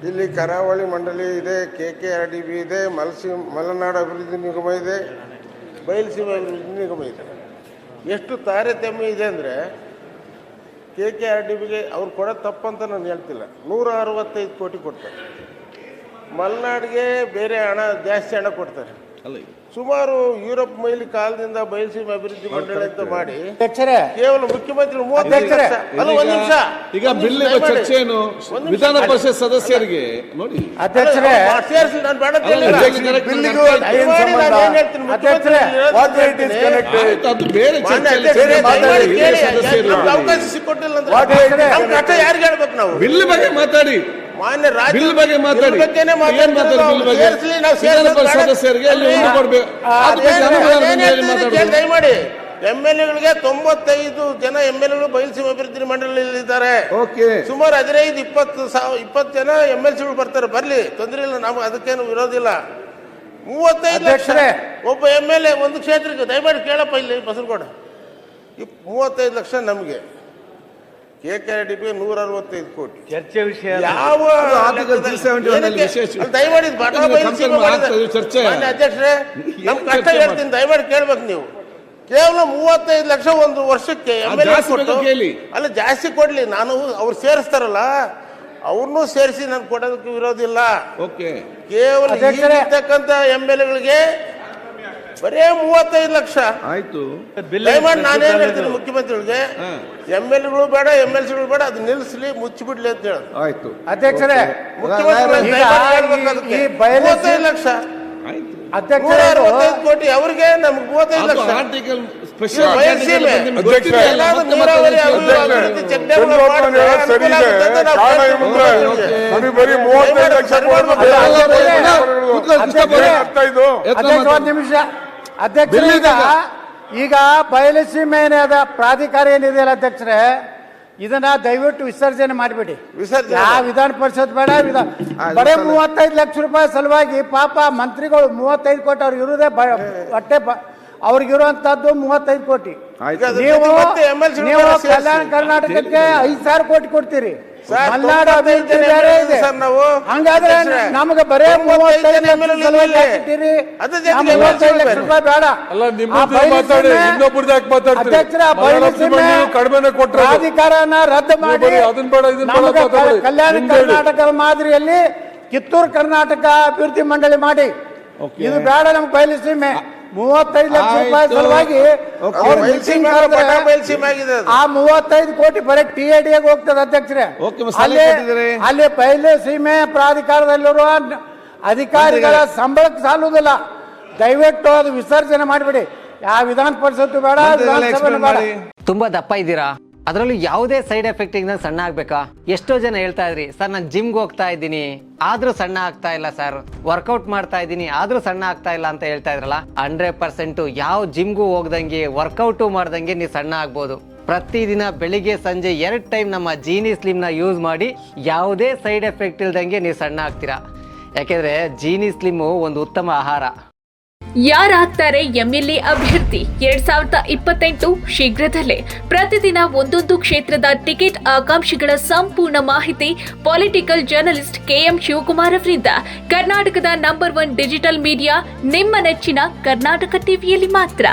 ಇಲ್ಲಿ ಕರಾವಳಿ ಮಂಡಳಿ ಇದೆ, KKRDB ಇದೆ, ಮಲೆನಾಡು ಅಭಿವೃದ್ಧಿ ನಿಗಮ ಇದೆ, ಬಯಲುಸೀಮೆ ಅಭಿವೃದ್ಧಿ ನಿಗಮ ಇದೆ. ಎಷ್ಟು ತಾರತಮ್ಯ ಇದೆ ಅಂದರೆ KKRDBಗೆ ಅವ್ರು ಕೊಡೋದು ತಪ್ಪಂತ ನಾನು ಹೇಳ್ತಿಲ್ಲ. 165 ಕೋಟಿ ಕೊಡ್ತಾರೆ. ಮಲೆನಾಡಿಗೆ ಬೇರೆ ಹಣ ಜಾಸ್ತಿ ಹಣ ಕೊಡ್ತಾರೆ. ಸುಮಾರು ಯುರೋಪ್ ಮೈಲಿ ಕಾಲದಿಂದ ಬಯಲುಸೀಮೆ ಅಭಿವೃದ್ಧಿ ಮಂಡಳಿ ಅಂತ ಮಾಡಿ ಕೇವಲ ಮುಖ್ಯಮಂತ್ರಿ 35 ಲಕ್ಷ. ಅಲ್ಲ, ಒಂದು ನಿಮಿಷ. ಈಗ ಬಿಲ್ ಚರ್ಚೆ ಏನು ವಿಧಾನ ಪರಿಷತ್ ಸದಸ್ಯರಿಗೆ ನೋಡಿ ಅಧ್ಯಕ್ಷರೇ ಸೇರಿಸಿ ನಾನು ಬೇಡ ಅವಕಾಶ ಸಿಕ್ಕೊಟ್ಟಿಲ್ಲ ಅಂದ್ರೆ ನಮ್ಮ ಕಷ್ಟ ಯಾರಿಗೆ ಹೇಳ್ಬೇಕು? ನಾವು ಬಿಲ್ ಬಗ್ಗೆ ಮಾತಾಡಿ, ಮಾನ್ಯ ಬಿಲ್ ಬಗ್ಗೆ ಮಾತಾಡಿ, ದಯಮಾಡಿ. MLAಗಳಿಗೆ 95 ಜನ MLAಗಳು ಬಯಲುಸೀಮೆ ಅಭಿವೃದ್ಧಿ ಮಂಡಳಿಯಲ್ಲಿದ್ದಾರೆ. ಸುಮಾರು 15-20 ಜನ MLCಗಳು ಬರ್ತಾರೆ. ಬರ್ಲಿ, ತೊಂದರೆ ಇಲ್ಲ, ನಾವು ಅದಕ್ಕೇನು ವಿರೋಧ ಇಲ್ಲ. 35 ಲಕ್ಷ ಒಬ್ಬ MLA ಒಂದು ಕ್ಷೇತ್ರಕ್ಕೆ. ದಯಮಾಡಿ ಕೇಳಪ್ಪ, ಇಲ್ಲಿ ಬಸನಗೌಡ, 35 ಲಕ್ಷ ನಮಗೆ. KKRDB 165 ಕೋಟಿ. ಚರ್ಚೆ ವಿಷಯ ಯಾವ ದಯಮಾಡಿ ಅಧ್ಯಕ್ಷರೇ, ನಮ್ಮ ಕಷ್ಟ ಹೇಳ್ತೀನಿ, ದಯಮಾಡಿ ಕೇಳ್ಬೇಕು ನೀವು. ಕೇವಲ 35 ಲಕ್ಷ ಒಂದು ವರ್ಷಕ್ಕೆ ಅಲ್ಲ, ಜಾಸ್ತಿ ಕೊಡ್ಲಿ. ನಾನು ಅವ್ರು ಸೇರಿಸ್ತಾರಲ್ಲ, ಅವ್ರನ್ನೂ ಸೇರಿಸಿ ನಾನು ಕೊಡೋದಕ್ಕೆ ವಿರೋಧ ಇಲ್ಲ. ಕೇವಲ ಇರ್ತಕ್ಕಂಥ MLAಗಳಿಗೆ ಬರೇ 35 ಲಕ್ಷ ಆಯ್ತು. ದಯಮಾಡಿ ನಾನೇನ್ ಹೇಳ್ತೀನಿ ಮುಖ್ಯಮಂತ್ರಿಗಳಿಗೆ, MLAಗಳು ಬೇಡ, MLCಗಳು ಬೇಡ, ಅದು ನಿಲ್ಲಿಸ್ಲಿ, ಮುಚ್ಚಿಬಿಡ್ಲಿ ಅಂತ ಹೇಳಿ. ಆಯ್ತು ಅಧ್ಯಕ್ಷರೇ. ಮುಖ್ಯಮಂತ್ರಿ 35 ಲಕ್ಷ, 165 ಕೋಟಿ ಅವ್ರಿಗೆ, ನಮ್ಗೆ 35 ಲಕ್ಷ. ಅಧ್ಯಕ್ಷರೇ, ಈಗ ಬಯಲುಸೀಮೆ ಪ್ರಾಧಿಕಾರ ಏನಿದೆಯಲ್ಲ ಅಧ್ಯಕ್ಷರೇ, ಇದನ್ನ ದಯವಿಟ್ಟು ವಿಸರ್ಜನೆ ಮಾಡಿಬಿಡಿ. ಯಾವ ವಿಧಾನ ಪರಿಷತ್ ಬೇಡ, ಬರೇ 35 ಲಕ್ಷ ರೂಪಾಯಿ ಸಲುವಾಗಿ ಪಾಪ ಮಂತ್ರಿಗಳು 35 ಕೋಟಿ ಅವ್ರಿಗೆ ಇರುವುದೇ ಹೊಟ್ಟೆ, ಅವ್ರಿಗಿರುವಂತದ್ದು 35 ಕೋಟಿ. ನೀವು ಕಲ್ಯಾಣ ಕರ್ನಾಟಕಕ್ಕೆ 5,000 ಕೋಟಿ ಕೊಡ್ತೀರಿ. ಮಲೆನಾಡು ಅಭಿವೃದ್ಧಿ ಬೇರೆ ಇದೆ. ಹಂಗಾದ್ರೆ ನಮ್ಗೆ ಬರೇ 35 ಲಕ್ಷ ರೂಪಾಯಿ ಬೇಡ. ಅಧ್ಯಕ್ಷರ ಪ್ರಾಧಿಕಾರನ ರದ್ದು ಮಾಡಿ ಕಲ್ಯಾಣ ಕರ್ನಾಟಕದ ಮಾದರಿಯಲ್ಲಿ ಕಿತ್ತೂರು ಕರ್ನಾಟಕ ಅಭಿವೃದ್ಧಿ ಮಂಡಳಿ ಮಾಡಿ. ಇದು ಬೇಡ ನಮ್ಗೆ ಬಯಲುಸೀಮೆ. 35 ಲಕ್ಷ ರೂಪಾಯಿ ಸಲುವಾಗಿ ಆ 35 ಕೋಟಿ ಬರೀ TADಗೆ ಹೋಗ್ತದೆ ಅಧ್ಯಕ್ಷರೇ. ಅಲ್ಲಿ ಬಯಲುಸೀಮೆ ಪ್ರಾಧಿಕಾರದಲ್ಲಿರುವ ಅಧಿಕಾರಿಗಳ ಸಂಬಳಕ್ಕೆ ಸಾಲುವುದಿಲ್ಲ. ದಯವಿಟ್ಟು ಅದು ವಿಸರ್ಜನೆ ಮಾಡಿಬಿಡಿ. ಯಾವ ವಿಧಾನ ಪರಿಷತ್ತು ಬೇಡ, ವಿಧಾನಸಭೆ ಬೇಡ. ತುಂಬಾ ದಪ್ಪ ಇದ್ದೀರಾ, ಅದರಲ್ಲೂ ಯಾವುದೇ ಸೈಡ್ ಎಫೆಕ್ಟ್ ಇಂದ ಸಣ್ಣ ಆಗ್ಬೇಕಾ? ಎಷ್ಟೋ ಜನ ಹೇಳ್ತಾ ಇದ್ರಿ, ಸರ್ ನಾನು ಜಿಮ್ಗೆ ಹೋಗ್ತಾ ಇದ್ದೀನಿ ಆದ್ರೂ ಸಣ್ಣ ಆಗ್ತಾ ಇಲ್ಲ ಸರ್, ವರ್ಕೌಟ್ ಮಾಡ್ತಾ ಇದ್ದೀನಿ ಆದ್ರೂ ಸಣ್ಣ ಆಗ್ತಾ ಇಲ್ಲ ಅಂತ ಹೇಳ್ತಾ ಇದ್ರಲ್ಲ. 100% ಯಾವ ಜಿಮ್ಗೂ ಹೋಗ್ದಂಗೆ ವರ್ಕೌಟು ಮಾಡ್ದಂಗೆ ನೀವು ಸಣ್ಣ ಆಗ್ಬೋದು. ಪ್ರತಿದಿನ ಬೆಳಿಗ್ಗೆ ಸಂಜೆ 2 ಟೈಮ್ ನಮ್ಮ ಜೀನಿ ಸ್ಲಿಮ್ ನ ಯೂಸ್ ಮಾಡಿ ಯಾವುದೇ ಸೈಡ್ ಎಫೆಕ್ಟ್ ಇಲ್ದಂಗೆ ನೀವು ಸಣ್ಣ ಆಗ್ತೀರಾ. ಯಾಕೆಂದ್ರೆ ಜೀನಿ ಸ್ಲಿಮ್ ಒಂದು ಉತ್ತಮ ಆಹಾರ. ಯಾರಾಗ್ತಾರೆ MLA ಅಭ್ಯರ್ಥಿ 2028 ಶೀಘ್ರದಲ್ಲೇ. ಪ್ರತಿದಿನ ಒಂದೊಂದು ಕ್ಷೇತ್ರದ ಟಿಕೆಟ್ ಆಕಾಂಕ್ಷಿಗಳ ಸಂಪೂರ್ಣ ಮಾಹಿತಿ ಪೊಲಿಟಿಕಲ್ ಜರ್ನಲಿಸ್ಟ್ KM ಶಿವಕುಮಾರ್ ಅವರಿಂದ. ಕರ್ನಾಟಕದ ನಂಬರ್ 1 ಡಿಜಿಟಲ್ ಮೀಡಿಯಾ ನಿಮ್ಮ ನೆಚ್ಚಿನ ಕರ್ನಾಟಕ ಟಿವಿಯಲ್ಲಿ ಮಾತ್ರ.